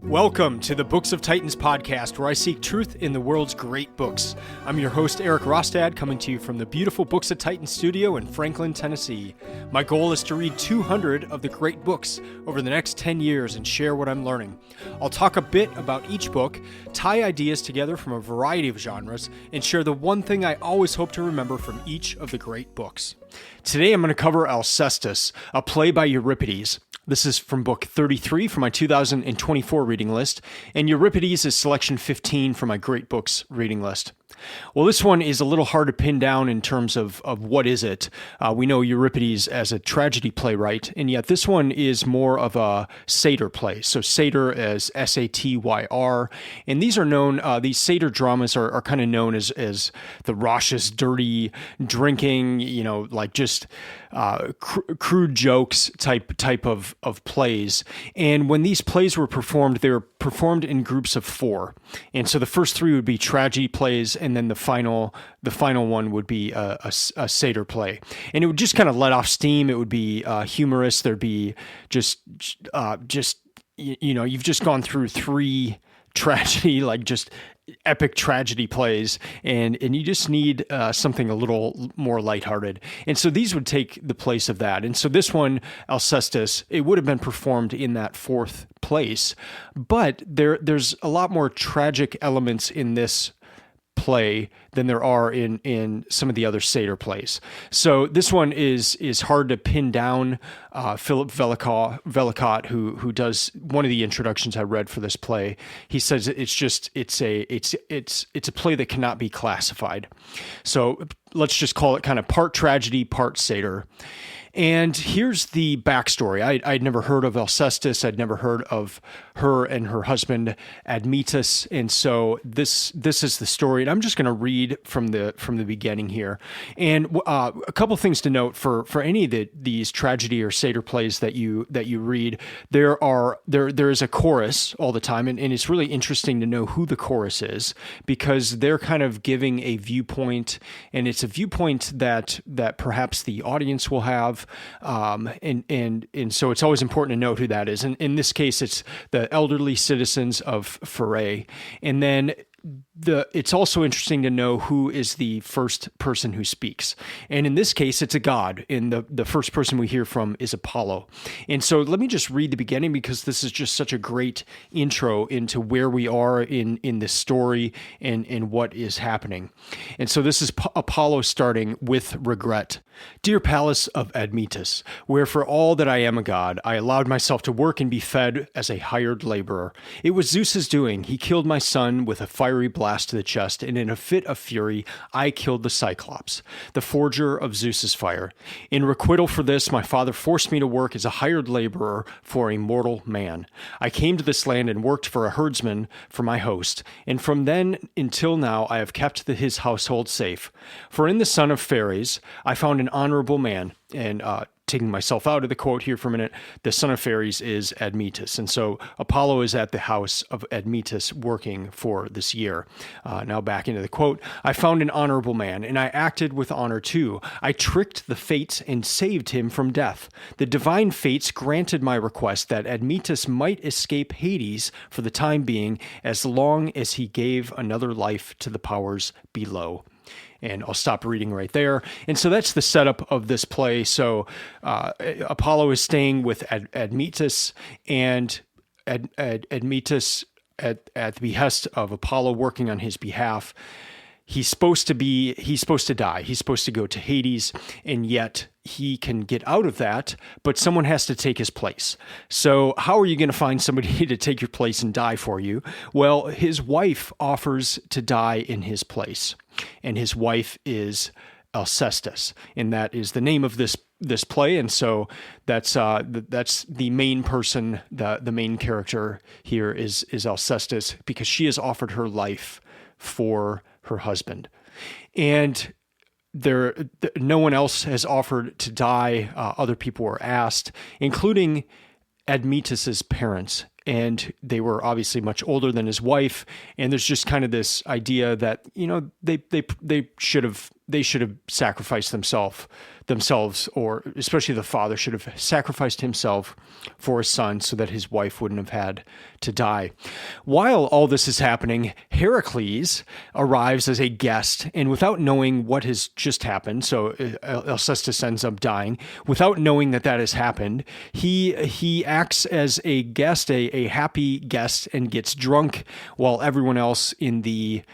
Welcome to the Books of Titans podcast, where I seek truth in the world's great books. I'm your host, Eric Rostad, coming to you from the beautiful Books of Titans studio in Franklin, Tennessee. My goal is to read 200 of the great books over the next 10 years and share what I'm learning. I'll talk a bit about each book, tie ideas together from a variety of genres, and share the one thing I always hope to remember from each of the great books. Today I'm going to cover Alcestis, a play by Euripides. This is from book 33 from my 2024 reading list, and Euripides is selection 15 from my great books reading list. Well, this one is a little hard to pin down in terms of what is it. We know Euripides as a tragedy playwright, and yet this one is more of a satyr play. So satyr as S-A-T-Y-R, and these are known, these satyr dramas are kind of known as the raucous, dirty, drinking, like just crude jokes type of plays. And when these plays were performed, they were performed in groups of four. And so the first three would be tragedy plays, and then the final one would be a satyr play. And it would just kind of let off steam. It would be humorous. There'd be just you've just gone through three tragedy, like just epic tragedy plays, and you just need something a little more lighthearted. And so these would take the place of that. And so this one, Alcestis, it would have been performed in that fourth place, but there's a lot more tragic elements in this play than there are in some of the other satyr plays. So this one is hard to pin down. Philip Vellacott, who does one of the introductions I read for this play, he says it's a play that cannot be classified. So let's just call it kind of part tragedy, part satyr. And here's the backstory. I'd never heard of Alcestis. I'd never heard of her and her husband Admetus. And so this is the story. And I'm just going to read from the beginning here. And a couple things to note for any of these tragedy or satyr plays that you read, there is a chorus all the time, and it's really interesting to know who the chorus is, because they're kind of giving a viewpoint, and it's a viewpoint that perhaps the audience will have. And so it's always important to note who that is. And in this case, it's the elderly citizens of Pherae. And then it's also interesting to know who is the first person who speaks. And in this case, it's a god. And the first person we hear from is Apollo. And so let me just read the beginning, because this is just such a great intro into where we are in this story and what is happening. And so this is Apollo starting with regret. Dear palace of Admetus, where for all that I am a god, I allowed myself to work and be fed as a hired laborer. It was Zeus's doing. He killed my son with a fiery blast to the chest, and in a fit of fury, I killed the Cyclops, the forger of Zeus's fire. In requital for this, my father forced me to work as a hired laborer for a mortal man. I came to this land and worked for a herdsman for my host, and from then until now I have kept his household safe. For in the son of Pheres, I found an honorable man, and taking myself out of the quote here for a minute, the son of Pheres is Admetus. And so Apollo is at the house of Admetus working for this year. Now back into the quote. I found an honorable man, and I acted with honor too. I tricked the fates and saved him from death. The divine fates granted my request that Admetus might escape Hades for the time being, as long as he gave another life to the powers below. And I'll stop reading right there. And so that's the setup of this play. So Apollo is staying with Admetus, and Admetus, at the behest of Apollo working on his behalf, he's supposed to die. He's supposed to go to Hades, and yet he can get out of that, but someone has to take his place. So how are you going to find somebody to take your place and die for you? Well, his wife offers to die in his place, and his wife is Alcestis, and that is the name of this play. And so that's the main person, the main character here is Alcestis, because she has offered her life for her husband. And no one else has offered to die. Other people were asked, including Admetus's parents, and they were obviously much older than his wife. And there's just kind of this idea that they should have sacrificed themselves themselves, or especially the father, should have sacrificed himself for his son so that his wife wouldn't have had to die. While all this is happening, Heracles arrives as a guest, and without knowing what has just happened, so Alcestis ends up dying, without knowing that has happened, he acts as a guest, a happy guest, and gets drunk while everyone else in the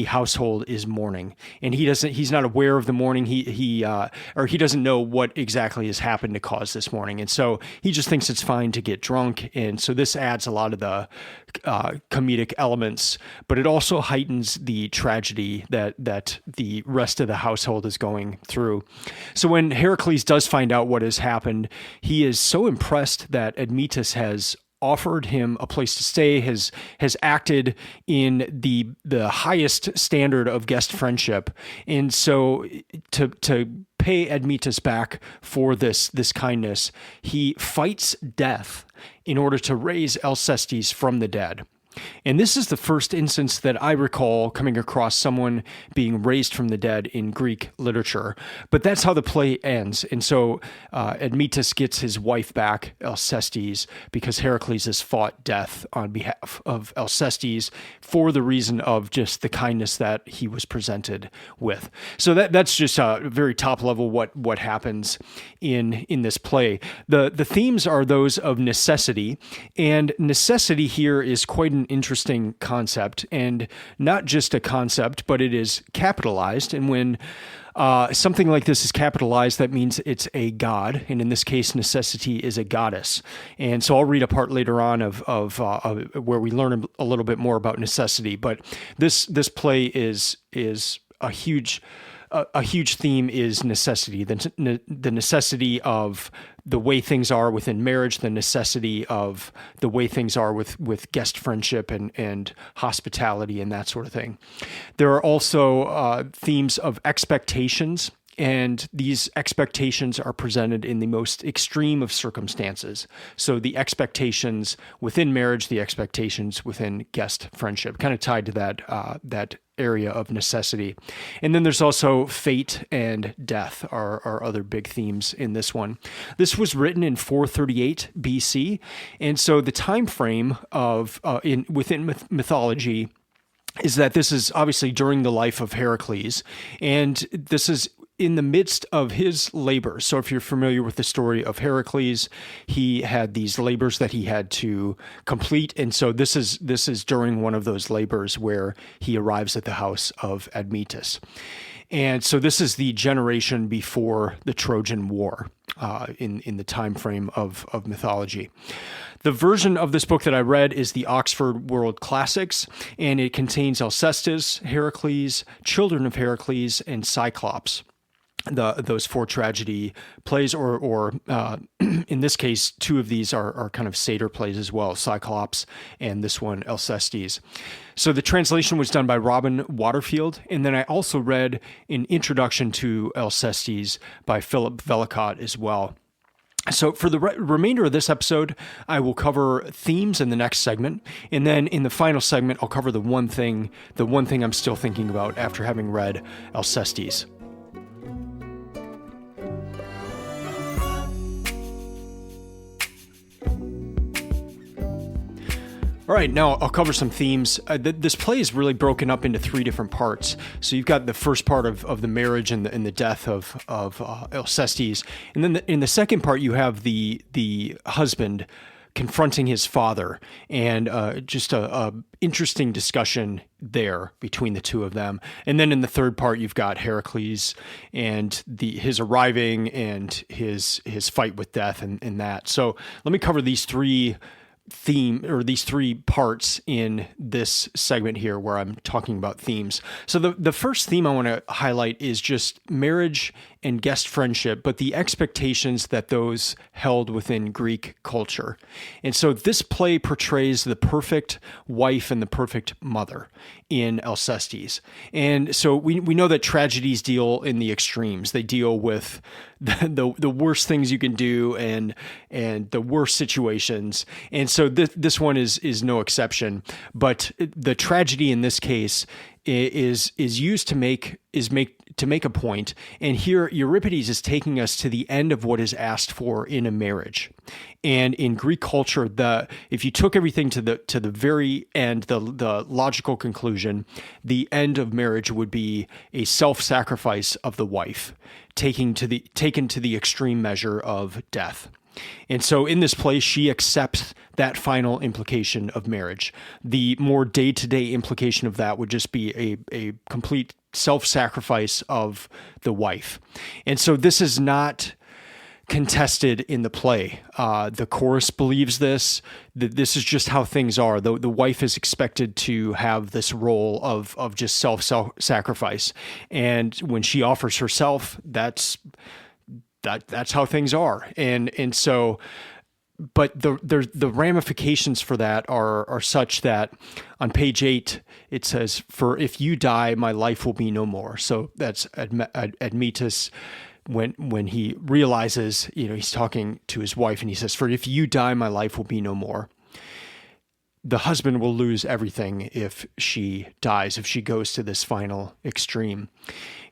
household is mourning. And he's not aware of the mourning. He doesn't know what exactly has happened to cause this mourning. And so he just thinks it's fine to get drunk. And so this adds a lot of the comedic elements, but it also heightens the tragedy that the rest of the household is going through. So when Heracles does find out what has happened, he is so impressed that Admetus has offered him a place to stay, has acted in the highest standard of guest friendship. And so to pay Admetus back for this kindness, he fights death in order to raise Alcestis from the dead. And this is the first instance that I recall coming across someone being raised from the dead in Greek literature. But that's how the play ends. And so Admetus gets his wife back, Alcestis, because Heracles has fought death on behalf of Alcestis for the reason of just the kindness that he was presented with. So that's just very top level what happens in this play. The themes are those of necessity, and necessity here is quite an interesting concept, and not just a concept, but it is capitalized. And when something like this is capitalized, that means it's a god, and in this case, necessity is a goddess. And so I'll read a part later on of where we learn a little bit more about necessity. But this play is a huge theme is necessity, the necessity of the way things are within marriage, the necessity of the way things are with guest friendship and hospitality and that sort of thing. There are also themes of expectations, and these expectations are presented in the most extreme of circumstances. So the expectations within marriage, the expectations within guest friendship, kind of tied to that area of necessity. And then there's also fate and death are other big themes in this one. This was written in 438 BC, and so the time frame of within mythology is that this is obviously during the life of Heracles, and this is in the midst of his labors. So if you're familiar with the story of Heracles, he had these labors that he had to complete. And so this is during one of those labors where he arrives at the house of Admetus. And so this is the generation before the Trojan War in the time frame of mythology. The version of this book that I read is the Oxford World Classics, and it contains Alcestis, Heracles, Children of Heracles, and Cyclops. Those four tragedy plays, or in this case, two of these are kind of satyr plays as well, Cyclops and this one, Alcestis. So the translation was done by Robin Waterfield, and then I also read an introduction to Alcestis by Philip Vellacott as well. So for the remainder of this episode, I will cover themes in the next segment, and then in the final segment, I'll cover the one thing I'm still thinking about after having read Alcestis. All right, now I'll cover some themes. This play is really broken up into three different parts. So you've got the first part of the marriage and the death of Alcestis, and then in the second part you have the husband confronting his father, and just a interesting discussion there between the two of them. And then in the third part you've got Heracles and his arriving and his fight with death and that. So let me cover these three parts in this segment here where I'm talking about themes. So the first theme I want to highlight is just marriage and guest friendship, but the expectations that those held within Greek culture. And so this play portrays the perfect wife and the perfect mother in Alcestis. And so we know that tragedies deal in the extremes. They deal with the worst things you can do and the worst situations. And so this one is no exception. But the tragedy in this case is used to make a point. And here Euripides is taking us to the end of what is asked for in a marriage. And in Greek culture, if you took everything to the very end, the logical conclusion, the end of marriage would be a self-sacrifice of the wife, taken to the extreme measure of death. And so in this play, she accepts that final implication of marriage. The more day-to-day implication of that would just be a complete self-sacrifice of the wife. And so this is not contested in the play. The chorus believes this, that this is just how things are. The wife is expected to have this role of just self-sacrifice. And when she offers herself, that's how things are. And so, but the ramifications for that are such that on page 8, it says, "For if you die, my life will be no more." So that's Admetus when he realizes, he's talking to his wife and he says, "For if you die, my life will be no more." The husband will lose everything if she dies, if she goes to this final extreme.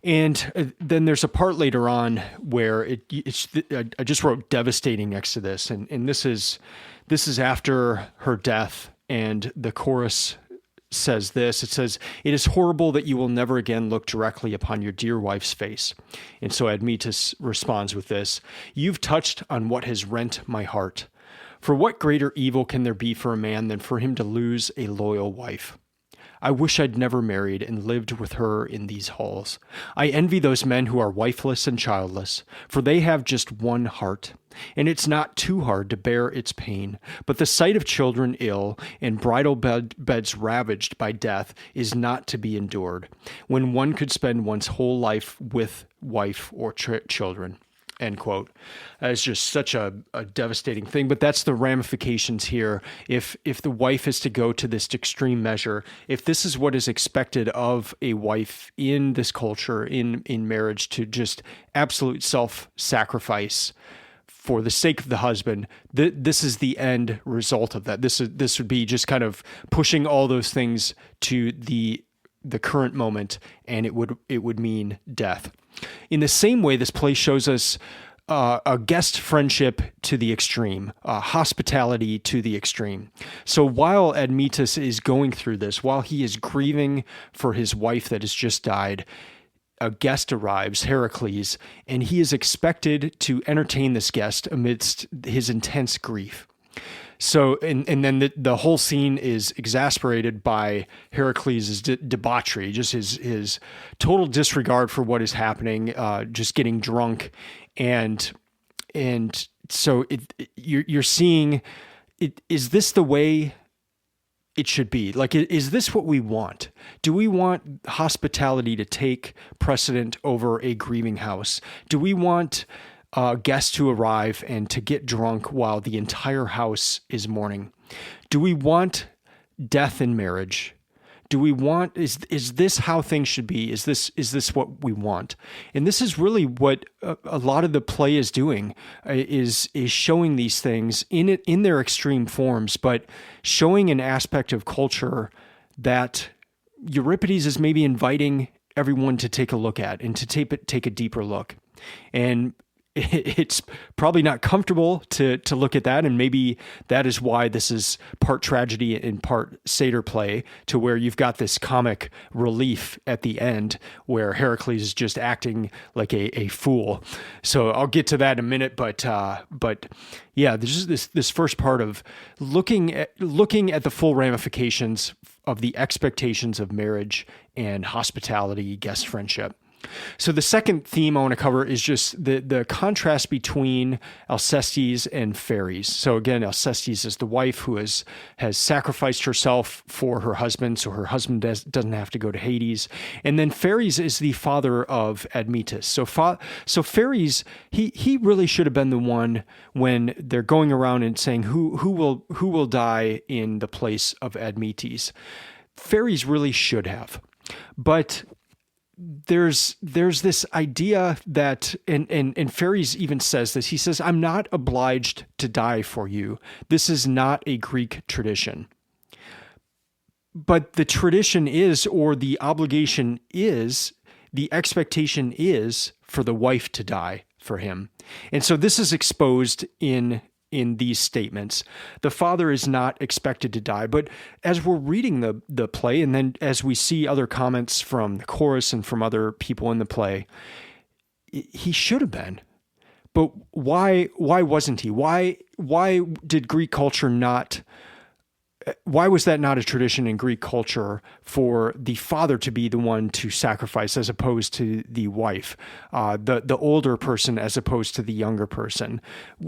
And then there's a part later on where I just wrote devastating next to this. And this is after her death. And the chorus says this. It says, "It is horrible that you will never again look directly upon your dear wife's face." And so Admetus responds with this: "You've touched on what has rent my heart. For what greater evil can there be for a man than for him to lose a loyal wife? I wish I'd never married and lived with her in these halls. I envy those men who are wifeless and childless, for they have just one heart, and it's not too hard to bear its pain. But the sight of children ill and bridal beds ravaged by death is not to be endured, when one could spend one's whole life with wife or children." End quote. It's just such a devastating thing, but that's the ramifications here. If the wife is to go to this extreme measure, if this is what is expected of a wife in this culture, in marriage, to just absolute self-sacrifice for the sake of the husband, this is the end result of that. This would be just kind of pushing all those things to the current moment, and it would mean death. In the same way, this play shows us a guest friendship to the extreme, hospitality to the extreme. So while Admetus is going through this, while he is grieving for his wife that has just died, a guest arrives, Heracles, and he is expected to entertain this guest amidst his intense grief. So, and then the whole scene is exasperated by Heracles' debauchery, just his total disregard for what is happening, just getting drunk. And so you're seeing, is this the way it should be? Like, is this what we want? Do we want hospitality to take precedent over a grieving house? Do we want guests to arrive and to get drunk while the entire house is mourning? Do we want death in marriage? Do we want, is this how things should be? Is this what we want? And this is really what a lot of the play is doing, is showing these things in their extreme forms, but showing an aspect of culture that Euripides is maybe inviting everyone to take a look at and to take a deeper look. And it's probably not comfortable to look at that, and maybe that is why this is part tragedy and part satyr play, to where you've got this comic relief at the end where Heracles is just acting like a fool. So I'll get to that in a minute, but yeah, there's just this first part of looking at the full ramifications of the expectations of marriage and hospitality, guest friendship. So the second theme I want to cover is just the contrast between Alcestis and Pheres. So again, Alcestis is the wife who has sacrificed herself for her husband, so her husband doesn't have to go to Hades. And then Pheres is the father of Admetus. So Pheres, he really should have been the one when they're going around and saying who will die in the place of Admetus. Pheres really should have, but there's this idea that, and Pheres even says this, he says, "I'm not obliged to die for you. This is not a Greek tradition." but the tradition is, or the obligation is, the expectation is for the wife to die for him. And so this is exposed in these statements. The father is not expected to die, but as we're reading the play, and then as we see other comments from the chorus and from other people in the play, he should have been. But why wasn't he? Why did Greek culture not? Why was that not a tradition in Greek culture for the father to be the one to sacrifice as opposed to the wife, the older person as opposed to the younger person?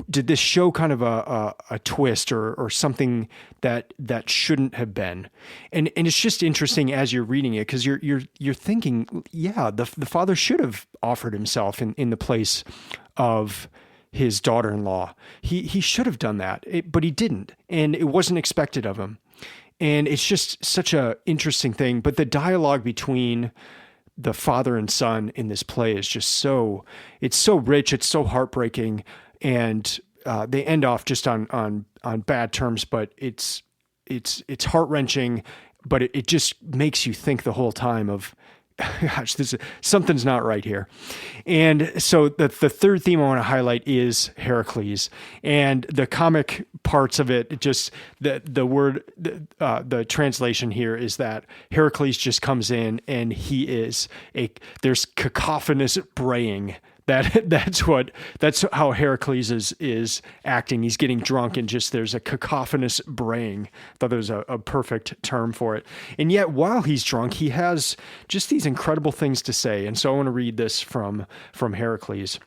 Did this show kind of a twist or something that shouldn't have been? And it's just interesting as you're reading it, because you're thinking, yeah, the father should have offered himself in the place of his daughter-in-law. He should have done that, but he didn't, and it wasn't expected of him. And it's just such a interesting thing. But the dialogue between the father and son in this play is just it's so rich, it's so heartbreaking, and they end off just on bad terms. But it's heart-wrenching, but it just makes you think the whole time of, gosh, something's not right here. And so the third theme I want to highlight is Heracles, and the comic parts of it. Just the translation here is that Heracles just comes in and there's cacophonous braying. That's how Heracles is acting. He's getting drunk, and just there's a cacophonous braying. I thought there was a perfect term for it. And yet, while he's drunk, he has just these incredible things to say. And so I want to read this from Heracles.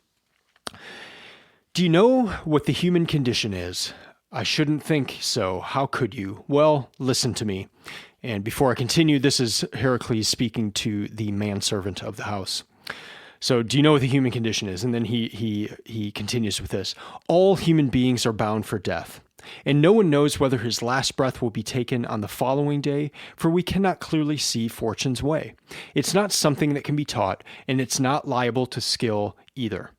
Do you know what the human condition is? I shouldn't think so. How could you? Well, listen to me. And before I continue, this is Heracles speaking to the manservant of the house. So, do you know what the human condition is? And then he continues with this. All human beings are bound for death, and no one knows whether his last breath will be taken on the following day, for we cannot clearly see fortune's way. It's not something that can be taught, and it's not liable to skill either.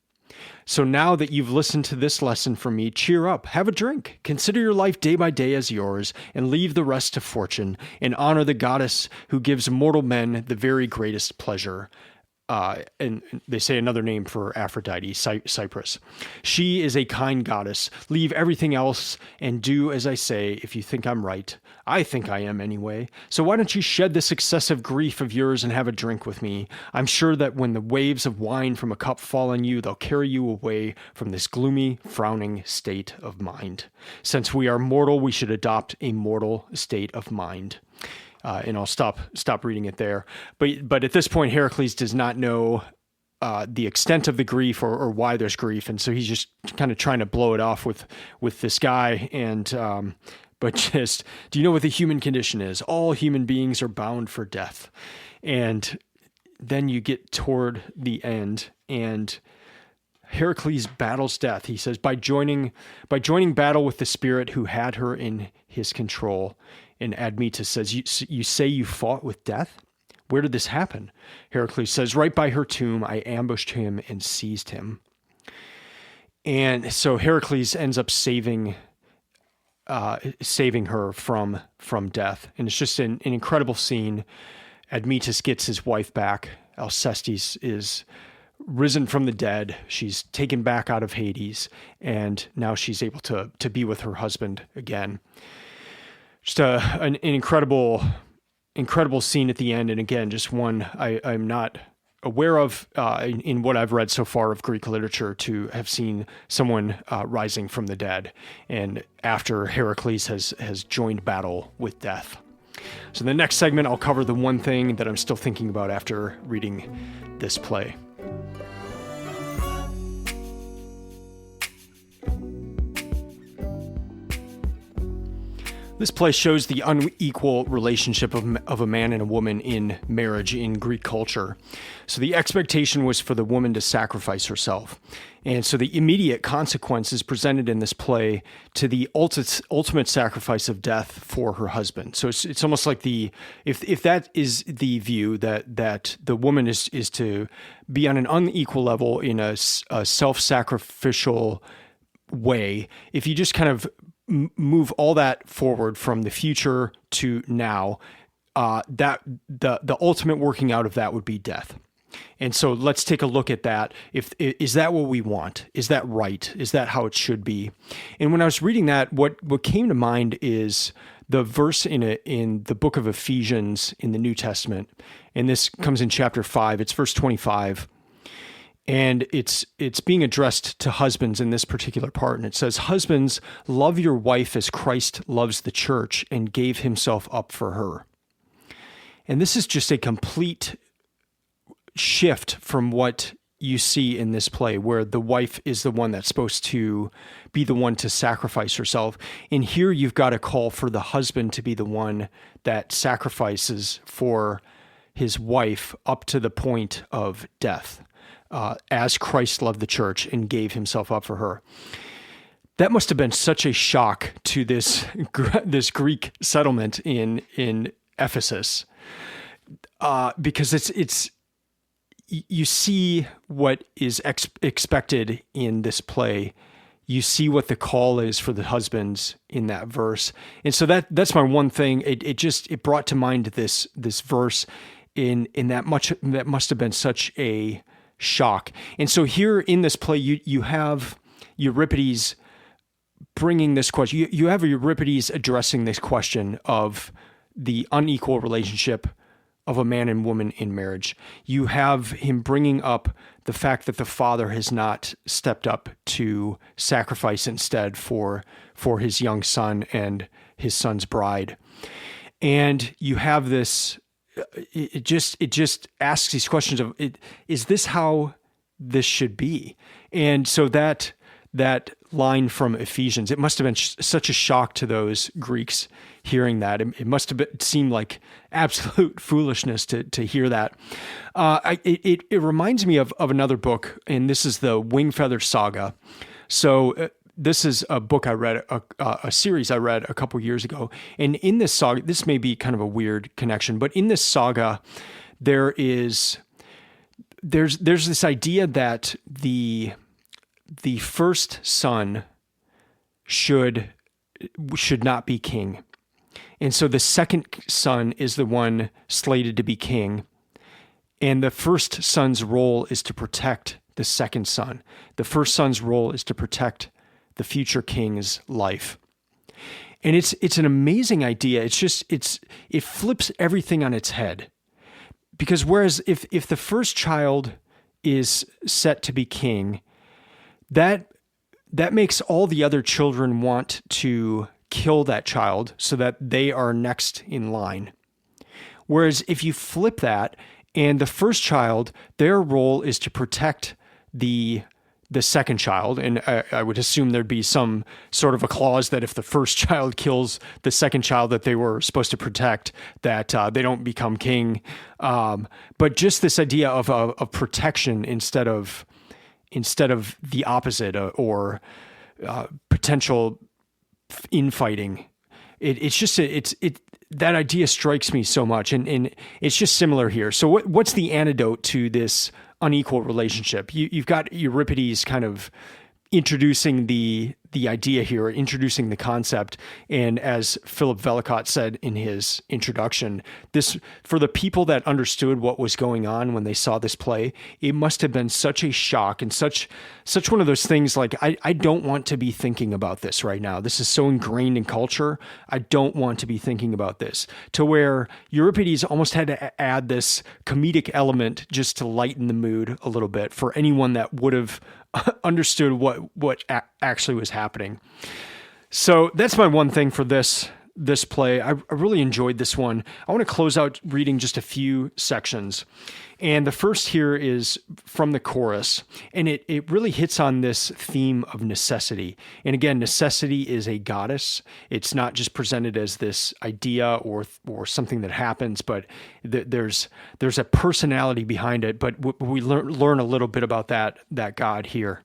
So now that you've listened to this lesson from me, cheer up, have a drink, consider your life day by day as yours, and leave the rest to fortune, and honor the goddess who gives mortal men the very greatest pleasure. And they say another name for Aphrodite, Cyprus. She is a kind goddess. Leave everything else and do as I say if you think I'm right. I think I am anyway. So why don't you shed this excessive grief of yours and have a drink with me? I'm sure that when the waves of wine from a cup fall on you, they'll carry you away from this gloomy, frowning state of mind. Since we are mortal, we should adopt a mortal state of mind. And I'll stop reading it there. But at this point, Heracles does not know the extent of the grief or why there's grief, and so he's just kind of trying to blow it off with this guy. And but just, do you know what the human condition is? All human beings are bound for death. And then you get toward the end, and Heracles battles death. He says, by joining battle with the spirit who had her in his control. And Admetus says, you say you fought with death? Where did this happen? Heracles says, right by her tomb, I ambushed him and seized him. And so Heracles ends up saving her from death. And it's just an incredible scene. Admetus gets his wife back. Alcestis is risen from the dead. She's taken back out of Hades, and now she's able to be with her husband again. Just an incredible scene at the end. And again, just one I'm not aware of in what I've read so far of Greek literature, to have seen someone rising from the dead, and after Heracles has joined battle with death. So in the next segment, I'll cover the one thing that I'm still thinking about after reading this play. This play shows the unequal relationship of a man and a woman in marriage in Greek culture. So the expectation was for the woman to sacrifice herself. And so the immediate consequence is presented in this play to the ultimate sacrifice of death for her husband. So it's almost like if that is the view that the woman is to be on an unequal level in a self-sacrificial way, if you just kind of move all that forward from the future to now, that the ultimate working out of that would be death. And so let's take a look at that. Is that what we want? Is that right? Is that how it should be? And when I was reading that, what came to mind is the verse in the book of Ephesians in the New Testament. And this comes in chapter 5. It's verse 25. And it's being addressed to husbands in this particular part. And it says, "Husbands, love your wife as Christ loves the church and gave himself up for her." And this is just a complete shift from what you see in this play, where the wife is the one that's supposed to be the one to sacrifice herself. And here you've got a call for the husband to be the one that sacrifices for his wife up to the point of death, as Christ loved the church and gave himself up for her. That must have been such a shock to this Greek settlement in Ephesus, because it's you see what is expected in this play. You see what the call is for the husbands in that verse. And so that's my one thing. It brought to mind this verse in that must have been such a shock. And so here in this play, you have Euripides bringing this question. You have Euripides addressing this question of the unequal relationship of a man and woman in marriage. You have him bringing up the fact that the father has not stepped up to sacrifice instead for his young son and his son's bride. And you have this, it just asks these questions of, is this how this should be? And so that line from Ephesians, it must have been such a shock to those Greeks hearing that. It must have seemed like absolute foolishness to hear that. It reminds me of another book, and this is the Wingfeather Saga. So this is a book I read, a series I read a couple years ago. And in this saga, this may be kind of a weird connection, but in this saga, there's this idea that the first son should not be king. And so the second son is the one slated to be king. And the first son's role is to protect the second son. The first son's role is to protect the future king's life. And it's an amazing idea. It flips everything on its head. Because whereas if the first child is set to be king, that makes all the other children want to kill that child so that they are next in line. Whereas if you flip that, and the first child, their role is to protect the second child, and I would assume there'd be some sort of a clause that if the first child kills the second child that they were supposed to protect, that they don't become king. But just this idea of protection instead of the opposite, or potential infighting. That idea strikes me so much, and it's just similar here. So what's the antidote to this unequal relationship? You've got Euripides kind of introducing the idea here, introducing the concept. And as Philip Vellacott said in his introduction, this, for the people that understood what was going on when they saw this play, it must have been such a shock and such one of those things like, I don't want to be thinking about this right now. This is so ingrained in culture. I don't want to be thinking about this, to where Euripides almost had to add this comedic element just to lighten the mood a little bit for anyone that would have understood what actually was happening. So that's my one thing for this play. I really enjoyed this one. I want to close out reading just a few sections. And the first here is from the chorus, and it really hits on this theme of necessity. And again, necessity is a goddess. It's not just presented as this idea or something that happens, but there's a personality behind it. But we learn a little bit about that god here.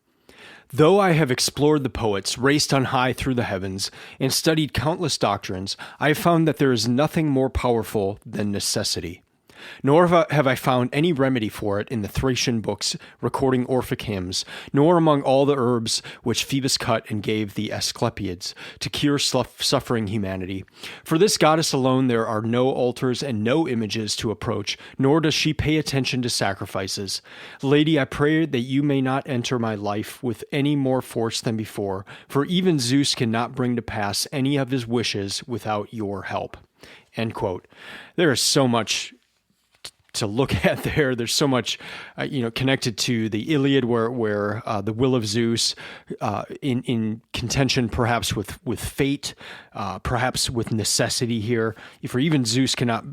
Though I have explored the poets, raced on high through the heavens, and studied countless doctrines, I have found that there is nothing more powerful than necessity. Nor have I found any remedy for it in the Thracian books recording Orphic hymns, nor among all the herbs which Phoebus cut and gave the Asclepiads to cure suffering humanity. For this goddess alone there are no altars and no images to approach, nor does she pay attention to sacrifices. Lady, I pray that you may not enter my life with any more force than before, for even Zeus cannot bring to pass any of his wishes without your help." End quote. There is so much to look at there. There's so much, connected to the Iliad, where the will of Zeus, in contention perhaps with fate, perhaps with necessity here. For even Zeus cannot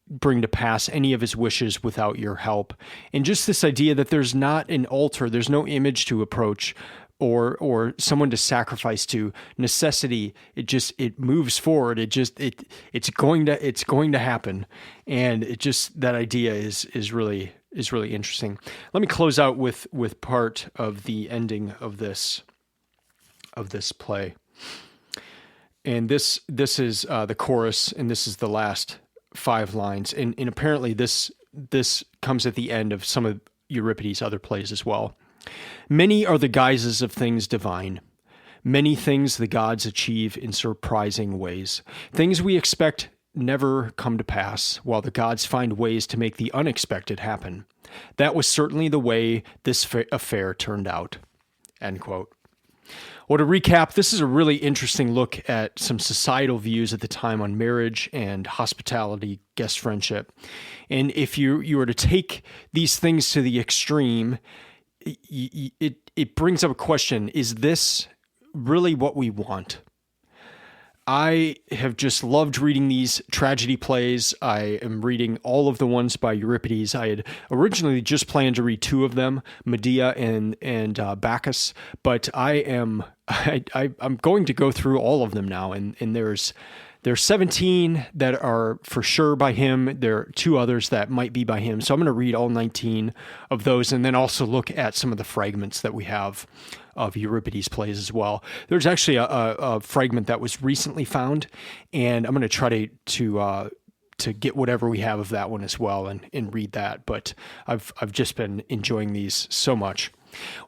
bring to pass any of his wishes without your help. And just this idea that there's not an altar, there's no image to approach, or someone to sacrifice to. Necessity, it moves forward. It's going to happen. And that idea is really interesting. Let me close out with part of the ending of this play. And this is the chorus, and this is the last 5 lines. And apparently this comes at the end of some of Euripides' other plays as well. "Many are the guises of things divine. Many things the gods achieve in surprising ways. Things we expect never come to pass, while the gods find ways to make the unexpected happen. That was certainly the way this affair turned out." End quote. Well, to recap, this is a really interesting look at some societal views at the time on marriage and hospitality, guest friendship. And if you were to take these things to the extreme, it brings up a question: is this really what we want? I have just loved reading these tragedy plays. I am reading all of the ones by Euripides. I had originally just planned to read 2 of them, Medea and Bacchus, but I'm going to go through all of them now, and there's 17 that are for sure by him. There are 2 others that might be by him. So I'm going to read all 19 of those, and then also look at some of the fragments that we have of Euripides plays as well. There's actually a fragment that was recently found, and I'm going to try to get whatever we have of that one as well and read that. But I've just been enjoying these so much.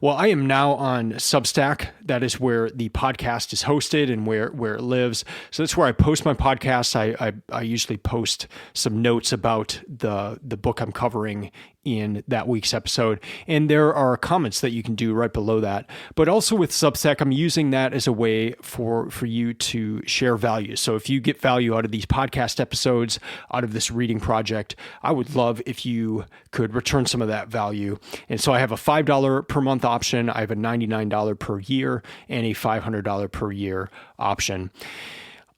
Well, I am now on Substack. That is where the podcast is hosted and where it lives. So that's where I post my podcasts. I usually post some notes about the book I'm covering in that week's episode. And there are comments that you can do right below that. But also with Substack, I'm using that as a way for you to share value. So if you get value out of these podcast episodes, out of this reading project, I would love if you could return some of that value. And so I have a $5 per month option. I have a $99 per year and a $500 per year option.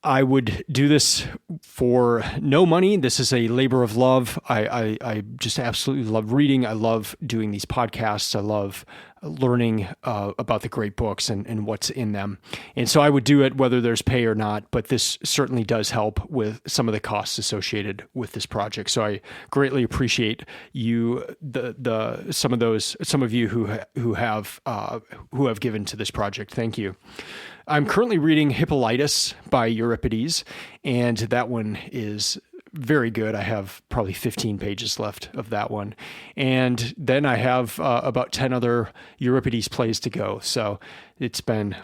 I would do this for no money. This is a labor of love. I just absolutely love reading. I love doing these podcasts. I love learning about the great books and what's in them. And so I would do it whether there's pay or not, but this certainly does help with some of the costs associated with this project. So I greatly appreciate you, some of you who have given to this project. Thank you. I'm currently reading Hippolytus by Euripides, and that one is very good. I have probably 15 pages left of that one. And then I have about 10 other Euripides plays to go. So it's been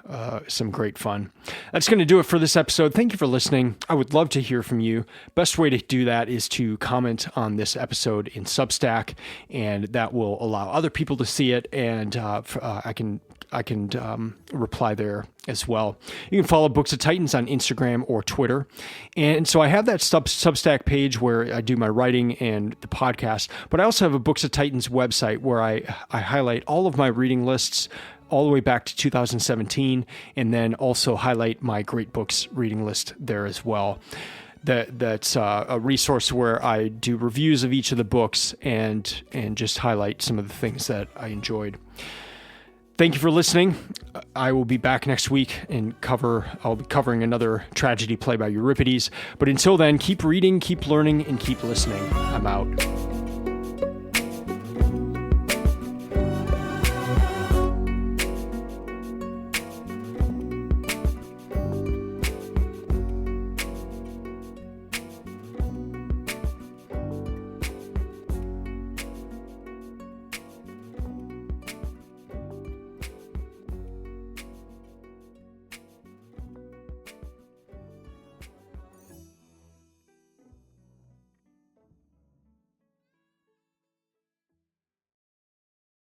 some great fun. That's going to do it for this episode. Thank you for listening. I would love to hear from you. Best way to do that is to comment on this episode in Substack, and that will allow other people to see it, and I can reply there as well. You can follow Books of Titans on Instagram or Twitter. And so I have that Substack page where I do my writing and the podcast, but I also have a Books of Titans website where I highlight all of my reading lists all the way back to 2017, and then also highlight my great books reading list there as well. That's a resource where I do reviews of each of the books and just highlight some of the things that I enjoyed. Thank you for listening. I will be back next week and I'll be covering another tragedy play by Euripides. But until then, keep reading, keep learning, and keep listening. I'm out.